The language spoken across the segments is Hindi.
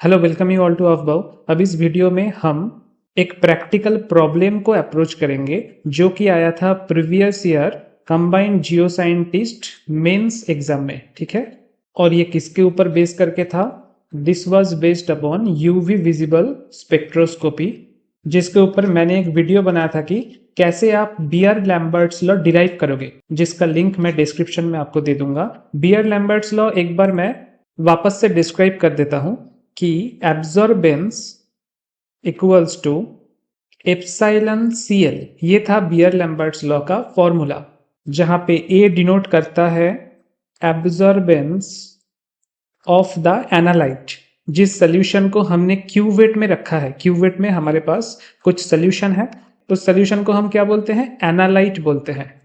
Hello, welcome you all to अफबाउ। अब इस वीडियो में हम एक प्रैक्टिकल प्रॉब्लम को अप्रोच करेंगे जो कि आया था previous year combined geo scientist mains exam में। ठीक है, और ये किसके ऊपर बेस करके था? This was based upon UV visible spectroscopy, जिसके ऊपर मैंने एक वीडियो बनाया था कि कैसे आप बियर लैम्बर्ट्स लॉ डिराइव करोगे, जिसका लिंक मैं डिस्क्रिप्शन में आपको दे दूंगा। बियर लैम्बर्ट्स लॉ एक बार मैं वापस से डिस्क्राइब कर देता हूं कि absorbance equals to epsilon CL. ये था बियर लैम्बर्ट्स लॉ का फॉर्मूला, जहां पे ए डिनोट करता है एब्जॉर्बेंस ऑफ द एनालाइट। जिस सोल्यूशन को हमने क्यूवेट में रखा है, क्यूवेट में हमारे पास कुछ सोल्यूशन है, उस सोल्यूशन को हम क्या बोलते हैं? एनालाइट बोलते हैं।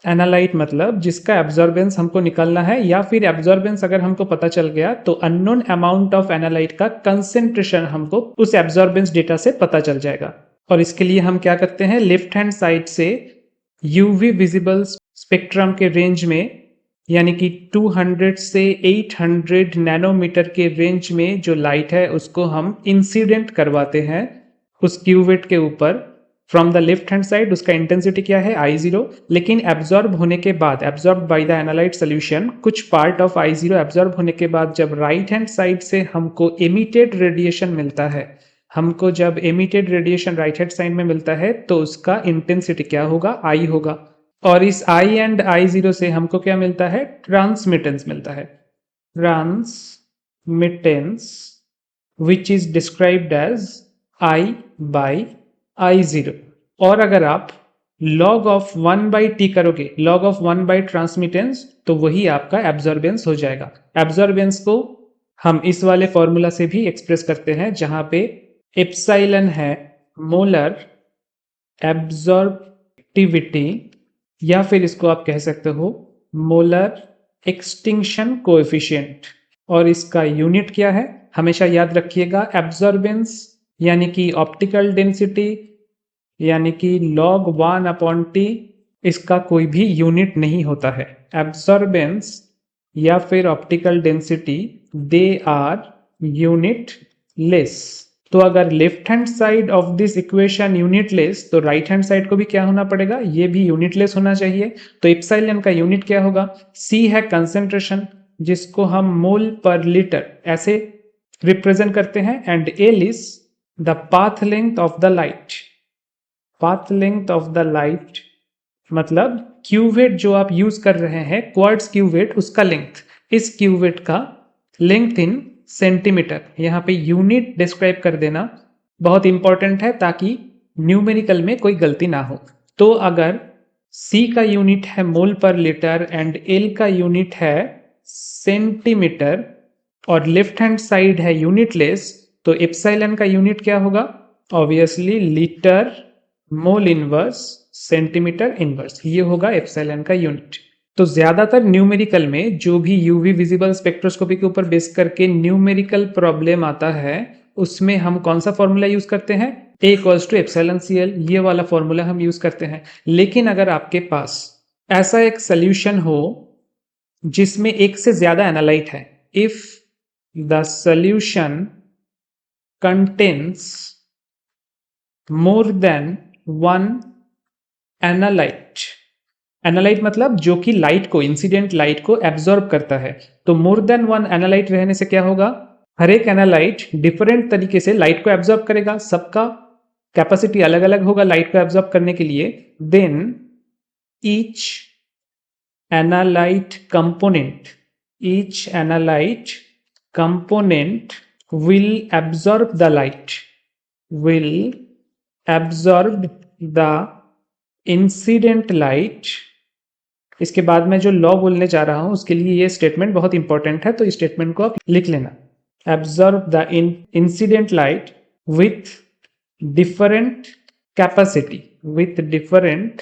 एनालाइट मतलब जिसका एब्जॉर्बेंस हमको निकालना है, या फिर एब्जॉर्बेंस अगर हमको पता चल गया तो अननोन अमाउंट ऑफ एनालाइट का कंसेंट्रेशन हमको उस एब्जॉर्बेंस डेटा से पता चल जाएगा। और इसके लिए हम क्या करते हैं? लेफ्ट हैंड साइड से यूवी विजिबल स्पेक्ट्रम के रेंज में, यानी कि 200 से 800 नैनोमीटर के रेंज में जो लाइट है उसको हम इंसिडेंट करवाते हैं उस क्यूवेट के ऊपर। From the left hand side उसका इंटेंसिटी क्या है? I0। लेकिन एब्जॉर्ब होने के बाद, absorb by the analyte solution, कुछ पार्ट ऑफ I0 एब्जॉर्ब होने के बाद जब राइट हैंड साइड से हमको एमिटेड रेडिएशन मिलता है, हमको जब emitted radiation right hand side में मिलता है तो उसका इंटेंसिटी क्या होगा? I होगा। और इस I एंड I0 से हमको क्या मिलता है? ट्रांसमिटेंस मिलता है। Transmittance which is described as I by I0। और अगर आप log ऑफ 1/t करोगे, log ऑफ 1 बाई ट्रांसमिटेंस, तो वही आपका एब्जॉर्बेंस हो जाएगा। एब्जॉर्बेंस को हम इस वाले फॉर्मूला से भी एक्सप्रेस करते हैं, जहां पे एप्सिलॉन है मोलर एब्जॉर्बिविटी, या फिर इसको आप कह सकते हो मोलर एक्सटिंक्शन कोएफिशिएंट। और इसका यूनिट क्या है? हमेशा याद रखिएगा, एब्जॉर्बेंस यानी कि ऑप्टिकल डेंसिटी यानी कि log 1/t, इसका कोई भी यूनिट नहीं होता है। एब्जॉर्बेंस या फिर optical density, they are unitless. तो अगर left hand side of this equation unitless, तो राइट हैंड साइड को भी क्या होना पड़ेगा? ये भी यूनिटलेस होना चाहिए। तो एप्सिलॉन का यूनिट क्या होगा? C है कंसेंट्रेशन, जिसको हम मोल पर लीटर ऐसे रिप्रेजेंट करते हैं, and L is the path length of the light. Path length of the light मतलब क्यूवेट जो आप यूज कर रहे हैं, क्वार्ट्ज क्यूवेट, उसका लेंथ। इस क्यूवेट का लेंथ इन सेंटीमीटर, यहाँ पे यूनिट डिस्क्राइब कर देना बहुत इंपॉर्टेंट है ताकि न्यूमेरिकल में कोई गलती ना हो। तो अगर C का यूनिट है मोल पर लीटर एंड L का यूनिट है सेंटीमीटर, और लेफ्ट हैंड साइड है यूनिटलेस, तो एप्सिलॉन का यूनिट क्या होगा? Obviously litre mole inverse centimetre inverse, ये होगा एप्सिलॉन का यूनिट। तो ज्यादातर न्यूमेरिकल में जो भी यूवी विजिबल स्पेक्ट्रोस्कोपी के ऊपर बेस करके न्यूमेरिकल प्रॉब्लम आता है, उसमें हम कौन सा फॉर्मूला यूज करते हैं? A equals to epsilon CL, ये वाला फॉर्मूला हम यूज करते हैं। लेकिन अगर आपके पास ऐसा एक सोल्यूशन हो जिसमें एक से ज्यादा एनालाइट है, if the solution contains more than one analyte, analyte मतलब जो कि लाइट को, इंसिडेंट लाइट को एब्जॉर्ब करता है, तो मोर देन वन एनालाइट रहने से क्या होगा? हर एक एनालाइट डिफरेंट तरीके से लाइट को एब्जॉर्ब करेगा, सबका कैपेसिटी अलग अलग होगा लाइट को एब्जॉर्ब करने के लिए। Then each analyte component, each analyte component will absorb the light, will absorb the incident light। इसके बाद मैं जो लॉ बोलने जा रहा हूं उसके लिए ये स्टेटमेंट बहुत इंपॉर्टेंट है, तो इस स्टेटमेंट को आप लिख लेना। absorb the incident light with different capacity, with different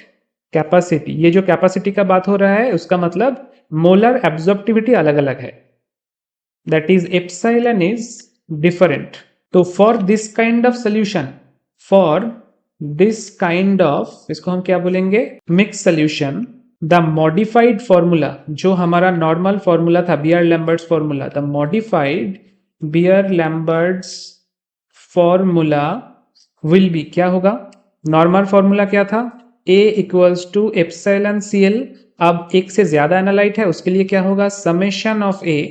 capacity। ये जो कैपेसिटी का बात हो रहा है उसका मतलब मोलर एब्जॉर्प्टिविटी अलग अलग है, that is epsilon is different। तो for this kind of solution, for this kind of, इसको हम क्या बोलेंगे? Mix solution. The modified formula, जो हमारा नॉर्मल फॉर्मूला था Beer Lambert's formula, the modified Beer Lambert's formula will be, क्या होगा, नॉर्मल फॉर्मूला क्या था, A equals to epsilon CL। अब एक से ज्यादा एनालाइट है, उसके लिए क्या होगा, summation of A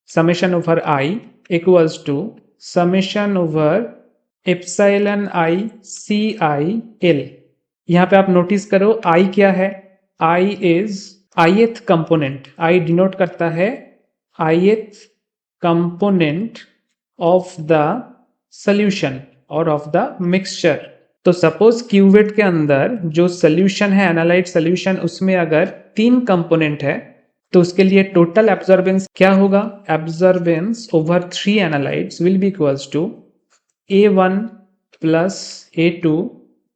summation over I equals to summation over epsilon I CIL। यहाँ पे आप नोटिस करो I क्या है, I is ith component, I denote करता है ith component of the solution और ऑफ द मिक्सचर। तो सपोज क्यूवेट के अंदर जो सॉल्यूशन है, एनालाइट सॉल्यूशन, उसमें अगर 3 कंपोनेंट है तो उसके लिए टोटल एब्जॉर्बेंस क्या होगा, absorbance over 3 analytes will be equals to A1 plus A2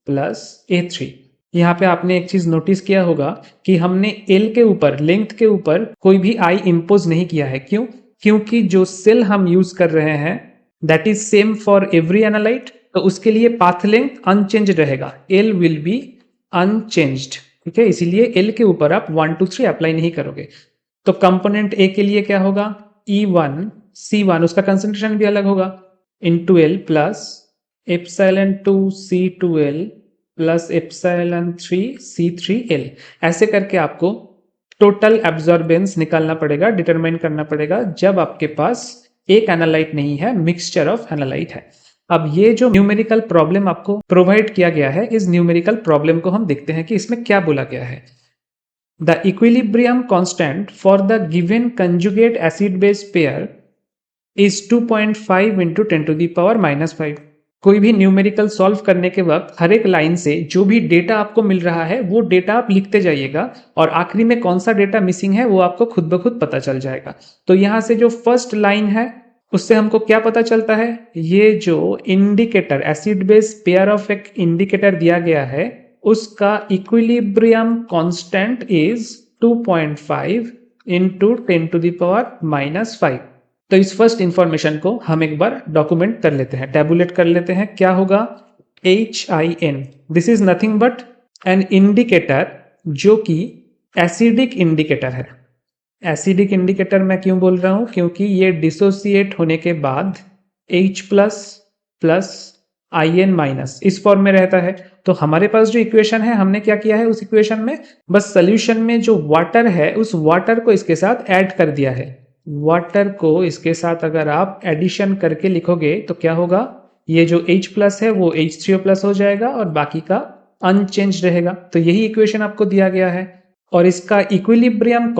plus A3। यहाँ पे आपने एक चीज नोटिस किया होगा कि हमने L के ऊपर, लेंथ के ऊपर कोई भी I इम्पोज नहीं किया है। क्यों? क्योंकि जो सेल हम यूज कर रहे हैं that is same for every analyte, तो उसके लिए पाथ लेंथ अनचेंज रहेगा, L विल बी अनचेंज्ड। ठीक है, इसीलिए L के ऊपर आप 1 2 3 अप्लाई नहीं करोगे। तो कंपोनेंट A के लिए क्या होगा, E1 C1, उसका कंसेंट्रेशन भी अलग होगा, into L plus epsilon 2 C2L plus epsilon 3 C3L। ऐसे करके आपको टोटल एब्जॉर्बेंस निकालना पड़ेगा, डिटरमाइन करना पड़ेगा, जब आपके पास एक एनालाइट नहीं है, मिक्सचर ऑफ एनालाइट है। अब ये जो न्यूमेरिकल प्रॉब्लम आपको प्रोवाइड किया गया है, इस न्यूमेरिकल प्रॉब्लम को हम देखते हैं कि इसमें क्या बोला गया है। The equilibrium constant for the given conjugate acid base pair is 2.5 into 10 to the power -5। कोई भी न्यूमेरिकल सॉल्व करने के वक्त हर एक लाइन से जो भी डेटा आपको मिल रहा है वो डेटा आप लिखते जाइएगा, और आखिरी में कौन सा डेटा मिसिंग है वो आपको खुद ब खुद पता चल जाएगा। तो यहां से जो फर्स्ट लाइन है उससे हमको क्या पता चलता है, ये जो indicator acid base pair of एक इंडिकेटर दिया गया है उसका equilibrium constant is 2.5 into 10 to the power -5। तो इस फर्स्ट इंफॉर्मेशन को हम एक बार डॉक्यूमेंट कर लेते हैं, टैबुलेट कर लेते हैं। क्या होगा, HIN, this is nothing but an indicator जो कि एसिडिक इंडिकेटर है। एसिडिक इंडिकेटर मैं क्यों बोल रहा हूं, क्योंकि ये डिसोसिएट होने के बाद H प्लस IN- इस फॉर्म में रहता है। तो हमारे पास जो इक्वेशन है, हमने क्या किया है, उस इक्वेशन में बस सोल्यूशन में जो वाटर है उस वाटर को इसके साथ ऐड कर दिया है। वाटर को इसके साथ अगर आप एडिशन करके लिखोगे तो क्या होगा, ये जो H प्लस है वो H3O प्लस हो जाएगा और बाकी का अनचेंज रहेगा। तो यही इक्वेशन आपको दिया गया है। और इसका इक्विलिब्रियम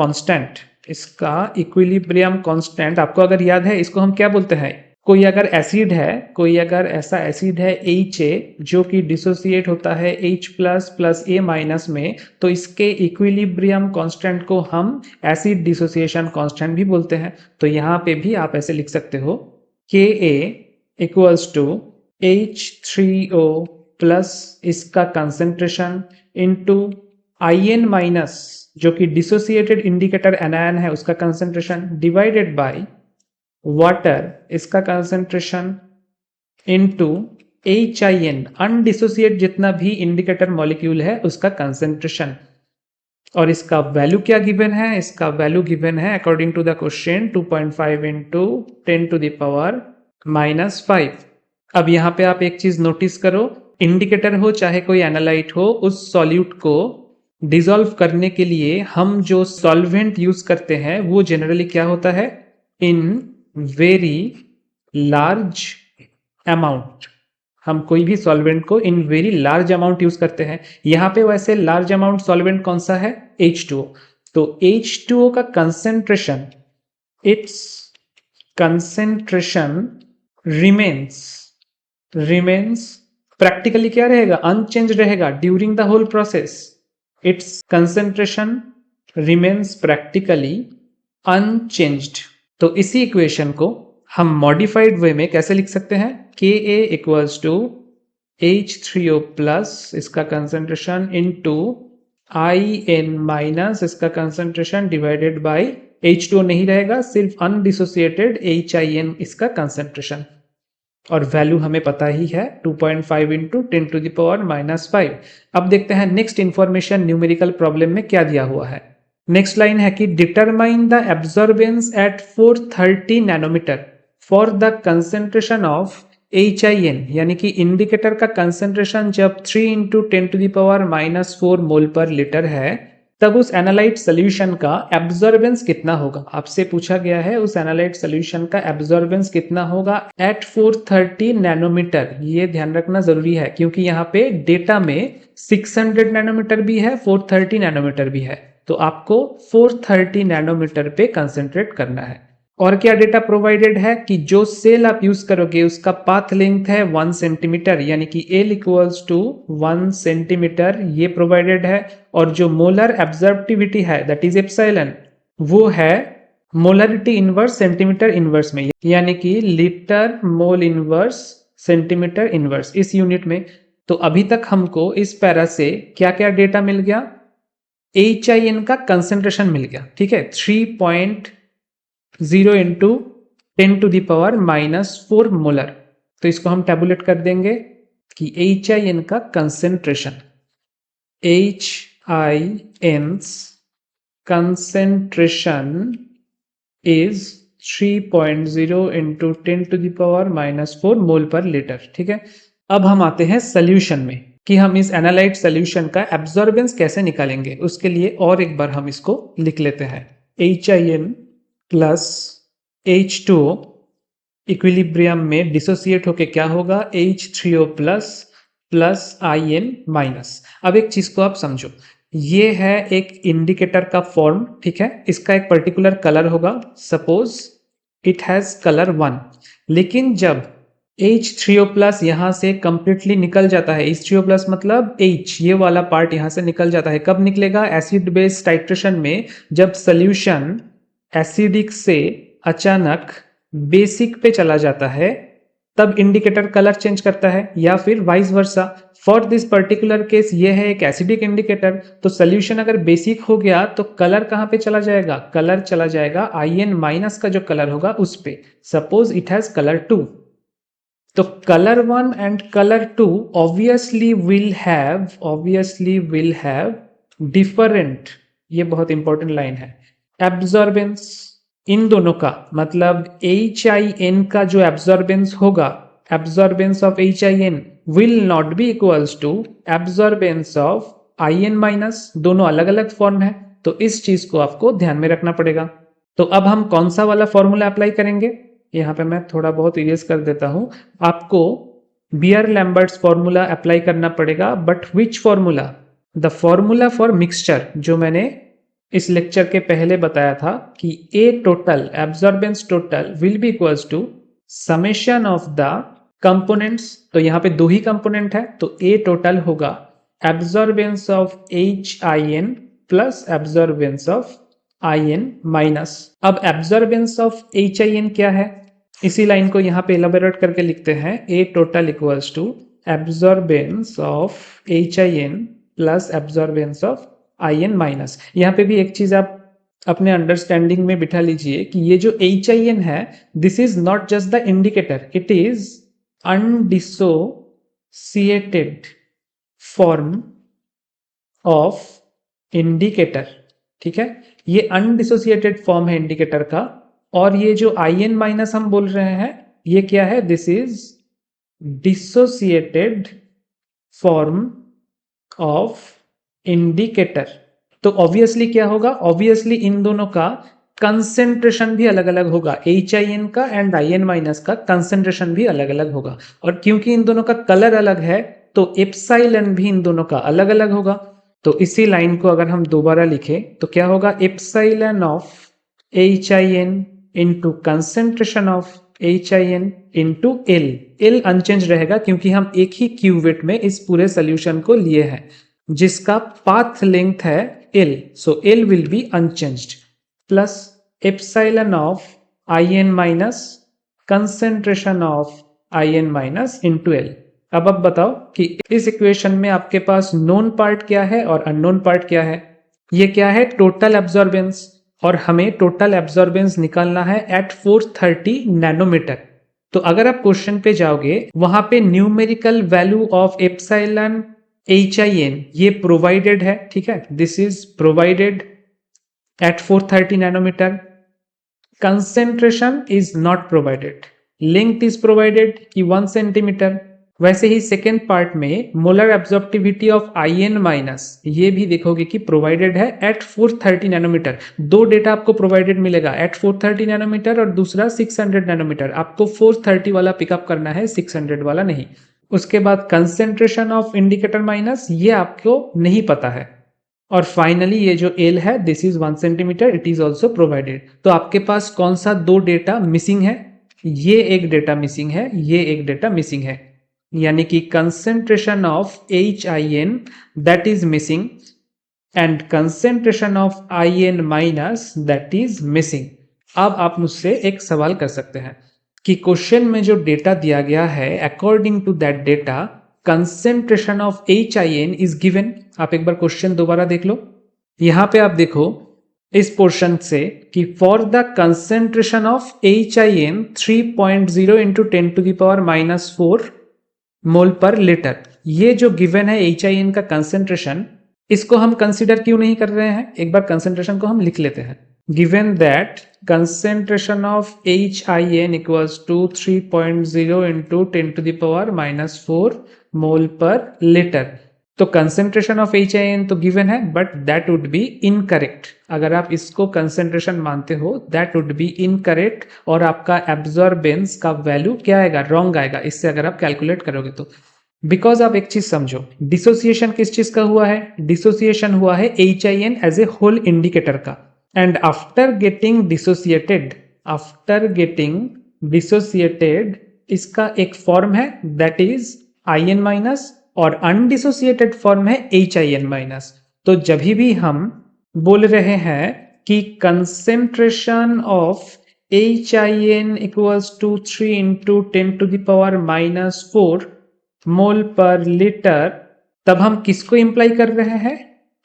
कांस्टेंट आपको अगर याद है, इसको हम क्या बोलते हैं, कोई अगर एसिड है, कोई अगर ऐसा एसिड है HA जो कि डिसोसिएट होता है H प्लस A- में, तो इसके इक्विलिब्रियम कांस्टेंट को हम एसिड डिसोसिएशन कांस्टेंट भी बोलते हैं। तो यहाँ पे भी आप ऐसे लिख सकते हो Ka equals to H3O plus इसका कंसेंट्रेशन इंटू IN- जो कि डिसोसिएटेड इंडिकेटर एनायन है उसका कंसेंट्रेशन, डिवाइडेड बाय वाटर इसका कंसेंट्रेशन इनटू HIN अनडिसोसिएट जितना भी इंडिकेटर मॉलिक्यूल है उसका कंसेंट्रेशन। और इसका वैल्यू क्या गिवन है, इसका वैल्यू गिवन है according to the question 2.5 into 10 to the power -5। अब यहाँ पे आप एक चीज नोटिस करो, इंडिकेटर हो चाहे कोई एनालाइट हो, उस सॉल्यूट को डिसॉल्व करने के लिए हम जो सॉल्वेंट यूज करते हैं वो जनरली क्या होता है, इन वेरी लार्ज अमाउंट। हम कोई भी सॉल्वेंट को in very large amount use करते हैं। यहां पे वैसे लार्ज अमाउंट सॉल्वेंट कौन सा है, H2O। तो H2O का concentration, its concentration remains practically क्या रहेगा, अनचेंज रहेगा during the whole process. Its concentration remains practically unchanged. तो इसी इक्वेशन को हम मॉडिफाइड वे में कैसे लिख सकते हैं, Ka equals to H3O plus इसका कंसेंट्रेशन इनटू IN- इसका कंसेंट्रेशन डिवाइडेड बाय H2O नहीं रहेगा, सिर्फ अनडिसोसिएटेड HIN इसका कंसेंट्रेशन। और वैल्यू हमें पता ही है 2.5 इंटू 10 टू द पावर -5। अब देखते हैं नेक्स्ट इंफॉर्मेशन न्यूमेरिकल प्रॉब्लम में क्या दिया हुआ है। नेक्स्ट लाइन है कि determine the absorbance at 430 nanometre. For the concentration of HIN, यानी कि इंडिकेटर का कंसेंट्रेशन जब 3 इंटू 10⁻⁻⁴ मोल पर लीटर है, तब उस एनालाइट सोल्यूशन का एब्जॉर्बेंस कितना होगा। आपसे पूछा गया है उस एनालाइट सोल्यूशन का एब्जॉर्बेंस कितना होगा एट 430 नैनोमीटर। ये ध्यान रखना जरूरी है क्योंकि यहाँ पे डेटा में 600 नैनोमीटर भी है, 430 नैनोमीटर भी है, तो आपको 430 नैनोमीटर पे कंसेंट्रेट करना है। और क्या डेटा प्रोवाइडेड है कि जो सेल आप यूज करोगे उसका पाथ लेंथ है 1 सेंटीमीटर, यानी कि L इक्वल्स टू 1 सेंटीमीटर, ये प्रोवाइडेड है। और जो मोलर एब्जॉर्प्टिविटी है दैट इज एप्सिलॉन, वो है मोलरिटी इनवर्स सेंटीमीटर इनवर्स में, यानी कि litre mole inverse centimetre inverse इस यूनिट में। तो अभी तक हमको इस पैरा से क्या क्या डेटा मिल गया, HIN का कंसेंट्रेशन मिल गया, ठीक है, 3.0 इंटू 10⁻⁻⁴ मोलर। तो इसको हम टेबुलेट कर देंगे कि HIN का concentration, HIN's concentration is 3.0 into 10⁻⁻⁴ mole per litre, ठीक है। अब हम आते हैं सोल्यूशन में कि हम इस एनालाइट सोल्यूशन का एब्जॉर्बेंस कैसे निकालेंगे। उसके लिए और एक बार हम इसको लिख लेते हैं, HIN प्लस H2O इक्विलिब्रियम में डिसोसिएट होके क्या होगा, H3O प्लस IN माइनस। अब एक चीज को आप समझो, ये है एक इंडिकेटर का फॉर्म, ठीक है, इसका एक पर्टिकुलर कलर होगा, सपोज इट हैज कलर 1। लेकिन जब H3O प्लस यहां से कंप्लीटली निकल जाता है, H3O प्लस मतलब H, ये वाला पार्ट यहां से निकल जाता है, कब निकलेगा, एसिड बेस टाइट्रेशन में, जब सोल्यूशन एसिडिक से अचानक बेसिक पे चला जाता है, तब इंडिकेटर कलर चेंज करता है, या फिर vice versa. For this particular case ये है एक एसिडिक इंडिकेटर, तो सोल्यूशन अगर बेसिक हो गया तो कलर कहां पे चला जाएगा, कलर चला जाएगा IN माइनस का जो कलर होगा उस पे। सपोज इट हैज कलर 2, तो colour 1 and colour 2 obviously will have different, ये बहुत इंपॉर्टेंट लाइन है, एब्जॉर्बेंस। इन दोनों का मतलब HIN का जो एब्जॉर्बेंस होगा, absorbance of HIN will not be equals to absorbance of IN minus, दोनों अलग अलग फॉर्म है, तो इस चीज को आपको ध्यान में रखना पड़ेगा। तो अब हम कौन सा वाला फॉर्मूला अप्लाई करेंगे, यहां पे मैं थोड़ा बहुत इरेज कर देता हूं, आपको बियर लैम्बर्ट्स फॉर्मूला अप्लाई करना पड़ेगा, but which formula, the formula for mixture, जो मैंने इस लेक्चर के पहले बताया था कि A total absorbance total will be equals to summation of the components. तो यहां पे दो ही कंपोनेंट है, तो A टोटल होगा absorbance of HIN plus absorbance of IN minus. अब एब्जॉर्बेंस ऑफ HIN क्या है, इसी लाइन को यहां पे एलाबोरेट करके लिखते हैं, A total equals to absorbance of HIN plus absorbance of IN minus. यहां पे भी एक चीज आप अपने अंडरस्टैंडिंग में बिठा लीजिए कि ये जो HIN है, this is not just the indicator, it is undissociated form of indicator, ठीक है, ये अनडिसोसिएटेड फॉर्म है इंडिकेटर का। और ये जो IN माइनस हम बोल रहे हैं, ये क्या है, this is dissociated form of indicator. तो ऑब्वियसली क्या होगा, ऑब्वियसली इन दोनों का कंसेंट्रेशन भी अलग अलग होगा, HIN का एंड IN माइनस का कंसेंट्रेशन भी अलग अलग होगा। और क्योंकि इन दोनों का कलर अलग है, तो एप्सिलॉन भी इन दोनों का अलग अलग होगा। तो इसी लाइन को अगर हम दोबारा लिखें तो क्या होगा, epsilon of HIN into concentration of HIN into L unchanged रहेगा क्योंकि हम एक ही क्यूवेट में इस पूरे सोल्यूशन को लिए हैं जिसका पाथ लेंथ है L, so L will be unchanged, plus epsilon of IN minus concentration of IN minus into L। अब बताओ कि इस इक्वेशन में आपके पास नोन पार्ट क्या है और अननोन पार्ट क्या है। ये क्या है, टोटल एब्जॉर्बेंस, और हमें टोटल एब्जॉर्बेंस निकालना है एट 430 नैनोमीटर। तो अगर आप क्वेश्चन पे जाओगे, वहां पे numerical value of epsilon HIN ये प्रोवाइडेड है, ठीक है, this is provided at 430 nanometre. Concentration is not provided, length is provided कि 1 सेंटीमीटर। वैसे ही सेकेंड पार्ट में molar absorptivity of IN minus, ये भी देखोगे कि प्रोवाइडेड है एट 430 नैनोमीटर। दो डेटा आपको प्रोवाइडेड मिलेगा, एट 430 नैनोमीटर और दूसरा 600 नैनोमीटर। आपको 430 वाला पिकअप करना है, 600 वाला नहीं। उसके बाद कंसेंट्रेशन ऑफ इंडिकेटर माइनस, ये आपको नहीं पता है। और फाइनली ये जो एल है, this is 1 centimetre, it is also provided. तो आपके पास कौन सा दो डेटा मिसिंग है? ये एक डेटा मिसिंग है, ये एक डेटा मिसिंग है, यानी कि concentration of HIN that is missing and concentration of IN minus that is missing. अब आप मुझसे एक सवाल कर सकते हैं कि क्वेश्चन में जो डेटा दिया गया है, according to that data concentration of HIN is given. आप एक बार क्वेश्चन दोबारा देख लो। यहां पे आप देखो इस पोर्शन से कि for the concentration of HIN 3.0 into 10⁻⁻⁴ mole per litre, ये जो गिवन है HIN का कंसेंट्रेशन, इसको हम कंसीडर क्यों नहीं कर रहे हैं? एक बार कंसेंट्रेशन को हम लिख लेते हैं। Given that concentration of HIN equals to 3.0 into 10⁻⁻⁴ mole per litre. तो कंसेंट्रेशन ऑफ HIN तो गिवन है, but that would be incorrect. अगर आप इसको कंसेंट्रेशन मानते हो, दैट वुड बी इनकरेक्ट, और आपका एब्जॉर्बेंस का वैल्यू क्या आएगा? रॉन्ग आएगा, इससे अगर आप कैलकुलेट करोगे तो। बिकॉज आप एक चीज समझो, डिसोसिएशन किस चीज का हुआ है? डिसोसिएशन हुआ है HIN as a whole indicator का। And after getting dissociated, इसका एक फॉर्म है that is IN माइनस, और अनडिसोसिएटेड फॉर्म है HIN माइनस। तो जब भी हम बोल रहे हैं कि concentration of HIN equals to 3 into 10⁻⁻⁴ mole per litre, तब हम किसको इंप्लाई कर रहे हैं?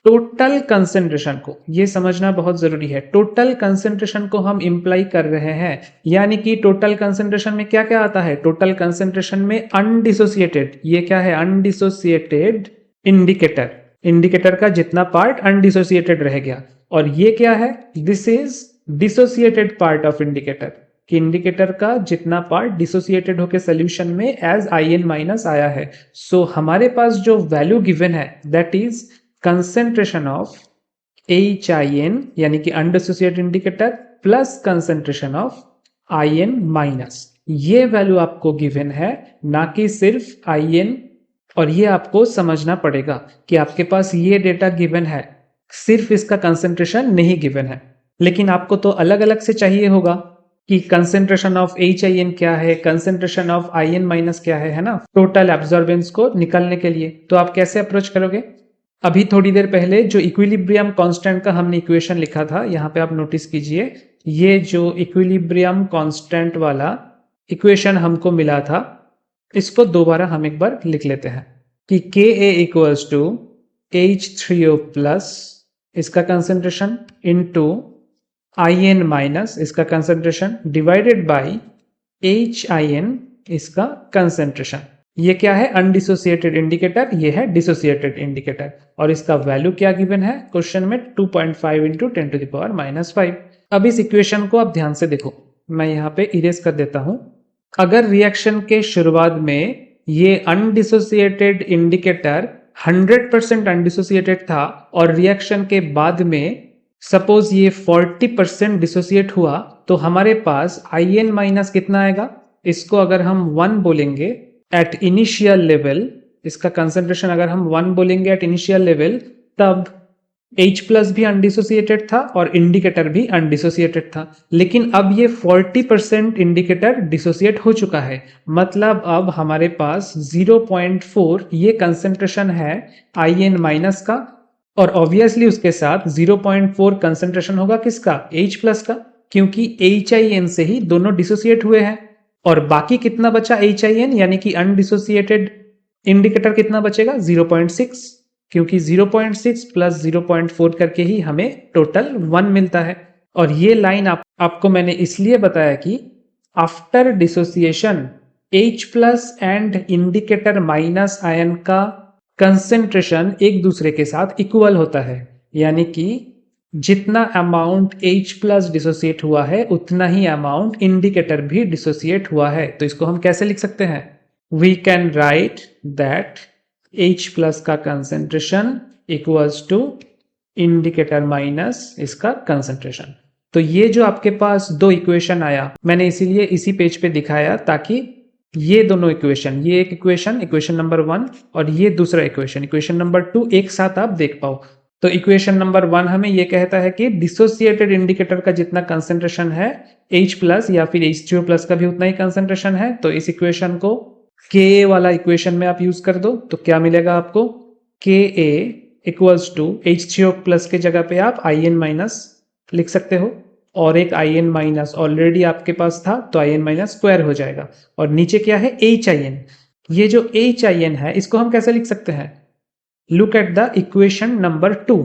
टोटल कंसेंट्रेशन को। ये समझना बहुत जरूरी है, टोटल कंसेंट्रेशन को हम इंप्लाई कर रहे हैं। यानी कि टोटल कंसेंट्रेशन में क्या क्या आता है? टोटल कंसेंट्रेशन में अनडिसोसिएटेड, ये क्या है? अनडिसोसिएटेड इंडिकेटर, इंडिकेटर का जितना पार्ट अनडिसोसिएटेड रह गया। और ये क्या है? This is dissociated part of indicator, कि इंडिकेटर का जितना पार्ट डिसोसिएटेड होकर सोल्यूशन में एज IN माइनस आया है। सो हमारे पास जो वैल्यू गिवन है that is concentration of HIN, यानी कि undissociated indicator plus concentration of IN minus. ये वैल्यू आपको गिवन है, ना कि सिर्फ IN। और ये आपको समझना पड़ेगा कि आपके पास ये डेटा गिवन है, सिर्फ इसका कंसेंट्रेशन नहीं गिवन है। लेकिन आपको तो अलग अलग से चाहिए होगा कि कंसेंट्रेशन ऑफ HIN क्या है, कंसेंट्रेशन ऑफ IN माइनस क्या है ना, टोटल एब्जॉर्बेंस को निकालने के लिए। तो आप कैसे अप्रोच करोगे? अभी थोड़ी देर पहले जो इक्विलिब्रियम कांस्टेंट का हमने इक्वेशन लिखा था, यहाँ पे आप नोटिस कीजिए, ये जो इक्विलिब्रियम कांस्टेंट वाला इक्वेशन हमको मिला था, इसको दोबारा हम एक बार लिख लेते हैं कि Ka equals to H3O plus इसका कंसेंट्रेशन इनटू IN माइनस इसका कंसेंट्रेशन डिवाइडेड बाय HIN इसका कंसेंट्रेशन। ये क्या है? अनडिसोसिएटेड इंडिकेटर, ये है डिसोसिएटेड इंडिकेटर। और इसका वैल्यू क्या गिवन है क्वेश्चन में? 2.5 इंटू 10⁻⁻⁵। अब इस इक्वेशन को आप ध्यान से देखो, मैं यहाँ पे इरेज कर देता हूं। अगर रिएक्शन के शुरुआत में ये अनडिसोसिएटेड इंडिकेटर 100% अनडिसोसिएटेड था, और रिएक्शन के बाद में सपोज ये 40% डिसोसिएट हुआ, तो हमारे पास IN माइनस कितना आएगा? इसको अगर हम 1 बोलेंगे एट इनिशियल लेवल, इसका कंसेंट्रेशन अगर हम 1 बोलेंगे एट इनिशियल लेवल, तब H प्लस भी अनडिसोसिएटेड था और इंडिकेटर भी अनडिसोसिएटेड था। लेकिन अब ये 40% इंडिकेटर डिसोसिएट हो चुका है, मतलब अब हमारे पास 0.4 ये कंसेंट्रेशन है IN माइनस का, और ऑब्वियसली उसके साथ 0.4 कंसेंट्रेशन होगा किसका? H प्लस का, क्योंकि HIN से ही दोनों डिसोसिएट हुए हैं। और बाकी कितना बचा HIN, यानी कि अनडिसोसिएटेड इंडिकेटर कितना बचेगा? 0.6, क्योंकि 0.6 प्लस 0.4 करके ही हमें टोटल 1 मिलता है। और ये लाइन आपको मैंने इसलिए बताया कि after dissociation H plus and indicator minus ion का कंसेंट्रेशन एक दूसरे के साथ इक्वल होता है, यानी कि जितना अमाउंट H प्लस डिसोसिएट हुआ है उतना ही अमाउंट इंडिकेटर भी डिसोसिएट हुआ है। तो इसको हम कैसे लिख सकते हैं? We can write that H plus का concentration equals to indicator minus इसका कंसेंट्रेशन। तो ये जो आपके पास दो इक्वेशन आया, मैंने इसीलिए इसी पेज पे दिखाया ताकि ये दोनों इक्वेशन, ये एक इक्वेशन, इक्वेशन नंबर 1 और ये दूसरा इक्वेशन, इक्वेशन नंबर 2 एक साथ आप देख पाओ। तो इक्वेशन नंबर 1 हमें ये कहता है कि डिसोसिएटेड इंडिकेटर का जितना कंसेंट्रेशन है H प्लस या फिर H2O प्लस का भी उतना ही कंसेंट्रेशन है। तो इस इक्वेशन को Ka वाला इक्वेशन में आप यूज कर दो तो क्या मिलेगा आपको? Ka equals to H3O plus के जगह पे आप In माइनस लिख सकते हो और एक In माइनस ऑलरेडी आपके पास था तो In माइनस स्क्वायर हो जाएगा और नीचे क्या है? HIN। ये जो HIN है इसको हम कैसे लिख सकते हैं? Look at the equation number 2।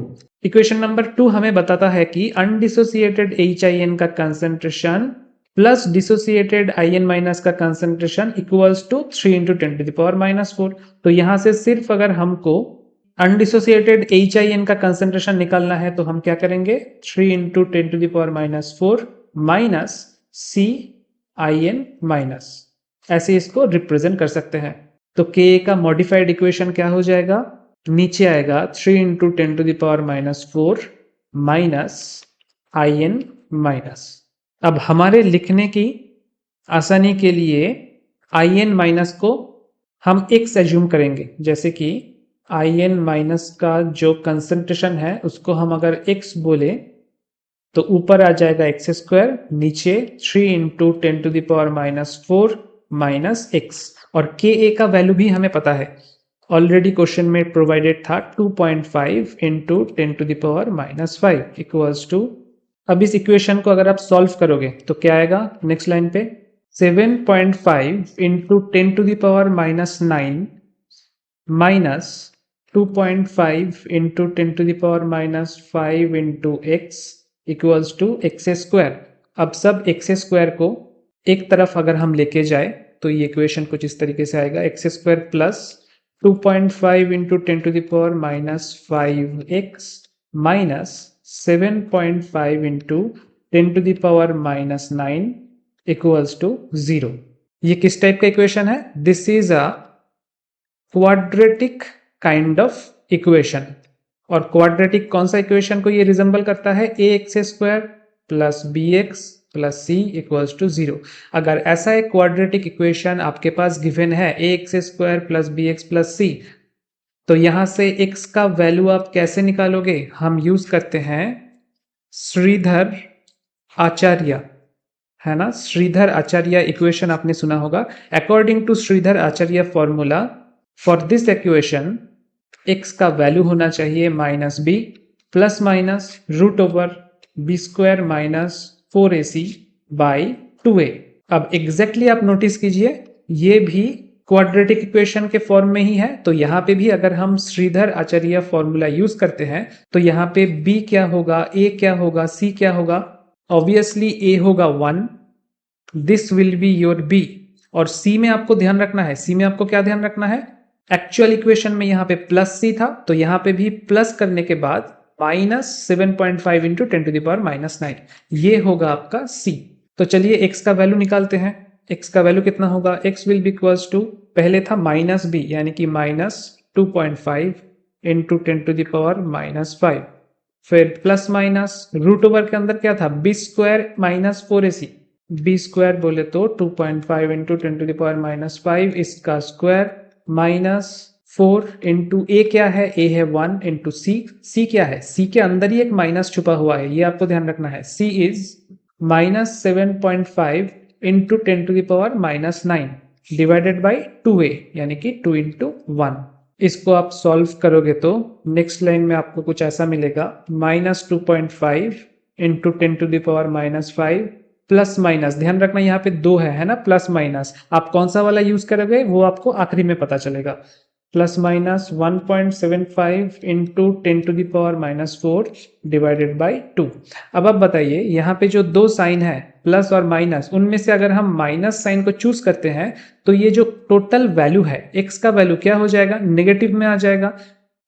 Equation number 2 हमें बताता है कि अनडिसोसिएटेड HIN का concentration plus dissociated IN minus का concentration equals to 3 into 10 to the power minus 4। तो यहां से सिर्फ अगर हमको अनडिसोसिएटेड HIN का कंसेंट्रेशन निकालना है तो हम क्या करेंगे? 3 into 10 to the power minus 4 minus CIN minus, ऐसे इसको रिप्रेजेंट कर सकते हैं। तो Ka का मॉडिफाइड इक्वेशन क्या हो जाएगा? नीचे आएगा 3 into 10 to the power minus 4 minus IN minus. अब हमारे लिखने की आसानी के लिए IN माइनस को हम x एज्यूम करेंगे, जैसे कि IN माइनस का जो कंसंट्रेशन है उसको हम अगर x बोले तो ऊपर आ जाएगा एक्स स्क्वायर, नीचे 3 into 10 to the power minus 4 minus x। और Ka का वैल्यू भी हमें पता है, ऑलरेडी क्वेश्चन में प्रोवाइडेड था 2.5 into 10 to the power minus 5 equals to. अब इस इक्वेशन को अगर आप सॉल्व करोगे तो क्या आएगा? नेक्स्ट लाइन पे 7.5 into 10 to the power minus 9 minus 2.5 into 10 to the power minus 5 into x equals to x square. अब सब एक्स स्क्वायर को एक तरफ अगर हम लेके जाए तो ये इक्वेशन कुछ इस तरीके से आएगा, x square plus 2.5 into 10 to the power minus 5x minus 7.5 into 10 to the power minus 9 equals to 0। ये किस टाइप का इक्वेशन है? This is a quadratic kind of equation. और क्वाड्रेटिक कौन सा इक्वेशन को ये रिजेंबल करता है? ax square plus bx plus c equals to 0। अगर ऐसा एक क्वाड्रेटिक इक्वेशन आपके पास गिवन है ax square plus bx plus सी, तो यहां से x का वैल्यू आप कैसे निकालोगे? हम यूज करते हैं श्रीधर आचार्य, है ना? श्रीधर आचार्य इक्वेशन आपने सुना होगा। According to Shridhar Acharya formula for this equation x का वैल्यू होना चाहिए minus b plus minus root over b square minus 4ac by 2a। अब एग्जैक्टली आप नोटिस कीजिए ये भी क्वाड्रेटिक इक्वेशन के फॉर्म में ही है, तो यहाँ पे भी अगर हम श्रीधर आचार्य फॉर्मूला यूज करते हैं तो यहाँ पे b क्या होगा, a क्या होगा, c क्या होगा? ऑब्वियसली a होगा 1, this will be your b। और c में आपको ध्यान रखना है, c में आपको क्या ध्यान रखना है? एक्चुअल इक्वेशन में यहाँ पे प्लस c था तो यहाँ पे भी प्लस करने के बाद minus 7.5 into 10 to the power minus 9, ये होगा आपका c। तो चलिए x का वैल्यू निकालते हैं। x का वैल्यू कितना होगा? x will be equals to, पहले था माइनस b यानी कि minus 2.5 into 10 to the power minus 5, फिर प्लस माइनस रूट ओवर के अंदर क्या था? B square minus 4ac, b square बोले तो 2.5 into 10 to the power minus 5 इसका स्क्वायर माइनस 4 इंटू ए क्या है? ए है 1 इंटू सी क्या है? सी के अंदर ही एक माइनस छुपा हुआ है, ये आपको ध्यान रखना है। C is minus 7.5 into 10 to the power minus 9 divided by 2a यानी कि 2 इंटू 1। इसको आप सॉल्व करोगे तो नेक्स्ट लाइन में आपको कुछ ऐसा मिलेगा, minus 2.5 into 10 to the power minus 5 plus minus, ध्यान रखना यहाँ पे 2 है ना, प्लस माइनस आप कौन सा वाला यूज करोगे वो आपको आखिरी में पता चलेगा। Plus minus 1.75 into 10 to the power minus 4 divided by 2। अब आप बताइए यहाँ पे जो दो साइन है प्लस और माइनस, उनमें से अगर हम माइनस साइन को चूज करते हैं तो ये जो टोटल वैल्यू है x का वैल्यू क्या हो जाएगा? नेगेटिव में आ जाएगा।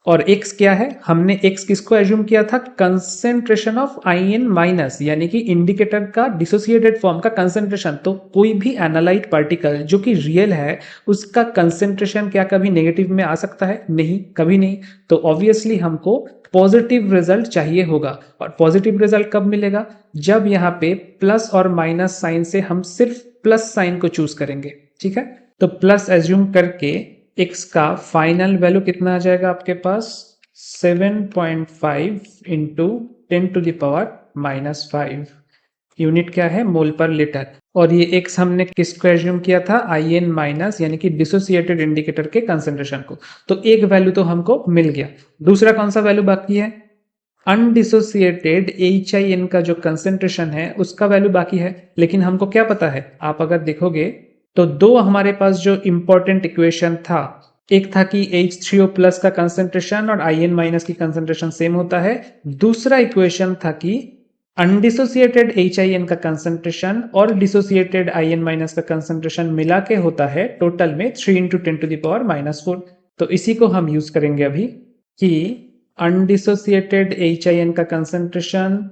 और x क्या है, हमने x किसको एज्यूम किया था, कंसेंट्रेशन ऑफ आयन माइनस, यानी कि इंडिकेटर का डिसोसिएटेड फॉर्म का कंसेंट्रेशन। तो कोई भी एनालाइट पार्टिकल जो कि रियल है उसका कंसेंट्रेशन क्या कभी नेगेटिव में आ सकता है, नहीं, कभी नहीं। तो ऑब्वियसली हमको पॉजिटिव रिजल्ट चाहिए होगा, और पॉजिटिव रिजल्ट कब मिलेगा, जब यहाँ पे प्लस और माइनस साइन से हम सिर्फ प्लस साइन को चूज करेंगे, ठीक है। तो प्लस एज्यूम करके x का फाइनल वैल्यू कितना आ जाएगा आपके पास, 7.5 इंटू 10⁻⁻5। यूनिट क्या है, मोल पर लीटर। और ये x हमने किसको एज्यूम किया था, आईएन माइनस, यानी कि डिसोसिएटेड इंडिकेटर के कंसेंट्रेशन को। तो एक वैल्यू तो हमको मिल गया। दूसरा कौन सा वैल्यू बाकी है, अनडिसोसिएटेड HIN का जो कंसेंट्रेशन है उसका वैल्यू बाकी है। लेकिन हमको क्या पता है, आप अगर देखोगे तो दो हमारे पास जो इंपॉर्टेंट इक्वेशन था, एक था कि H3O प्लस का कंसेंट्रेशन और IN माइनस की कंसेंट्रेशन सेम होता है। दूसरा इक्वेशन था कि अनडिसोसिएटेड HIN का कंसेंट्रेशन और डिसोसिएटेड IN माइनस का कंसेंट्रेशन मिला के होता है टोटल में 3 इंटू 10⁻⁻4। तो इसी को हम यूज करेंगे अभी कि अनडिसोसिएटेड HIN का कंसेंट्रेशन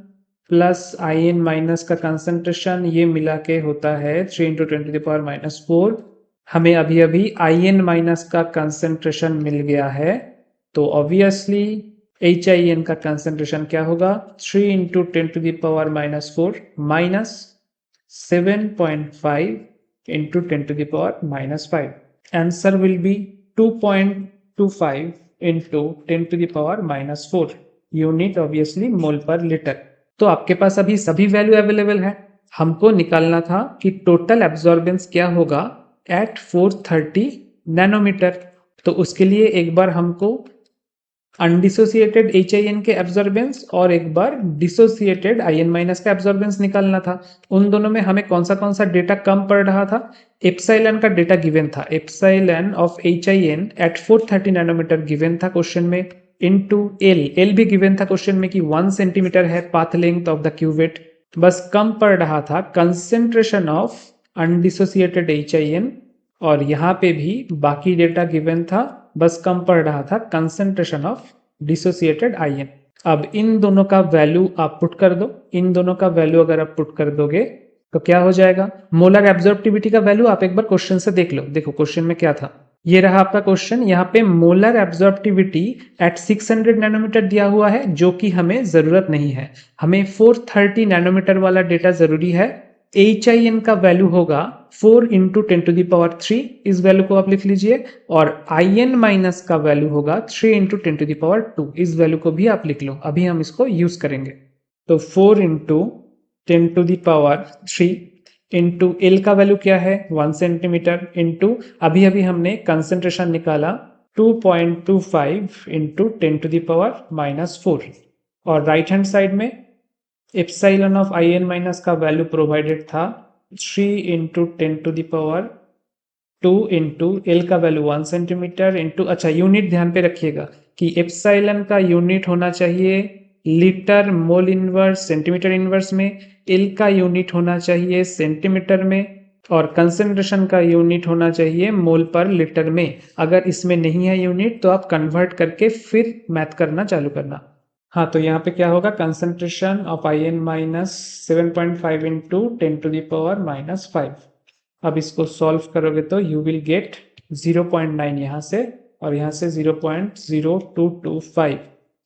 प्लस IN माइनस का कंसेंट्रेशन ये मिला के होता है 3 इंटू 10⁻⁻4। हमें अभी अभी IN माइनस का कंसेंट्रेशन मिल गया है, तो ऑब्वियसली HIN का कंसेंट्रेशन क्या होगा, 3 into 10⁻⁻4 minus 7.5 into 10⁻⁻5। Answer will be 2.25 into 10⁻⁻4 unit, obviously mole per litre. तो आपके पास अभी सभी वैल्यू अवेलेबल है। हमको निकालना था कि टोटल एब्जॉर्बेंस क्या होगा एट 430 नैनोमीटर। तो उसके लिए एक बार हमको अनडिसोसिएटेड HIN के एब्जॉर्बेंस और एक बार डिसोसिएटेड IN माइनस का एब्जॉर्बेंस निकालना था। उन दोनों में हमें कौन सा डेटा कम पड़ रहा था, एप्सिलॉन का डेटा गिवन था, epsilon of HIN at 430 nanometre given था क्वेश्चन में, इनटू एल भी गिवन था क्वेश्चन में कि 1 सेंटीमीटर है path length of the cuvette. बस कम पड़ रहा था कंसेंट्रेशन ऑफ अनडिसोसिएटेड HIN, और यहाँ पे भी बाकी डेटा गिवन था, बस कम पड़ रहा था कंसेंट्रेशन ऑफ डिसोसिएटेड IN। अब इन दोनों का वैल्यू आप पुट कर दो, इन दोनों का वैल्यू अगर आप पुट कर दोगे तो क्या हो जाएगा, मोलर एब्जॉर्प्टिविटी का वैल्यू आप एक बार क्वेश्चन से देख लो। देखो क्वेश्चन में क्या था, ये रहा आपका क्वेश्चन, यहाँ पे मोलर एब्जॉर्प्टिविटी एट 600 नैनोमीटर दिया हुआ है, जो कि हमें जरूरत नहीं है। हमें 430 नैनोमीटर वाला डेटा जरूरी है। HIN का वैल्यू होगा 4 इंटू 10⁻3, इस वैल्यू को आप लिख लीजिए, और IN माइनस का वैल्यू होगा 3 इंटू 10⁻2, इस वैल्यू को भी आप लिख लो। अभी हम इसको यूज करेंगे। तो 4 इंटू 10⁻3 इंटू एल का वैल्यू क्या है 1 सेंटीमीटर, इंटू अभी अभी हमने कंसेंट्रेशन निकाला 2.25 इंटू 10⁻⁻4, और राइट हैंड साइड में एप्सिलॉन ऑफ IN माइनस का वैल्यू प्रोवाइडेड था 3 इंटू 10⁻2 इंटू एल का वैल्यू 1 सेंटीमीटर, इंटू, अच्छा यूनिट ध्यान पे रखिएगा कि एप्सिलॉन का यूनिट होना चाहिए litre mole inverse centimetre inverse में, एल का यूनिट होना चाहिए सेंटीमीटर में, और कंसेंट्रेशन का यूनिट होना चाहिए मोल पर लीटर में। अगर इसमें नहीं है यूनिट तो आप कन्वर्ट करके फिर मैथ करना चालू करना। हाँ, तो यहाँ पे क्या होगा, concentration of IN minus 7.5 into 10⁻⁻5। अब इसको सॉल्व करोगे तो यू विल गेट 0.9 यहाँ से, और यहाँ से 0.0225।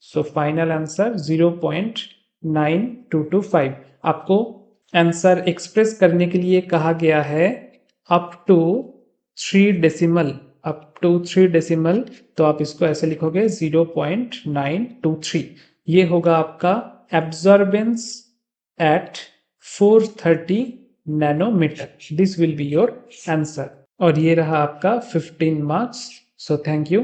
So final answer 0.9225। आपको आंसर एक्सप्रेस करने के लिए कहा गया है up to 3 decimal, up to 3 decimal, तो आप इसको ऐसे लिखोगे 0.923। ये होगा आपका absorbance at 430 nanometre. This will be your answer, और ये रहा आपका 15 मार्क्स। So thank you.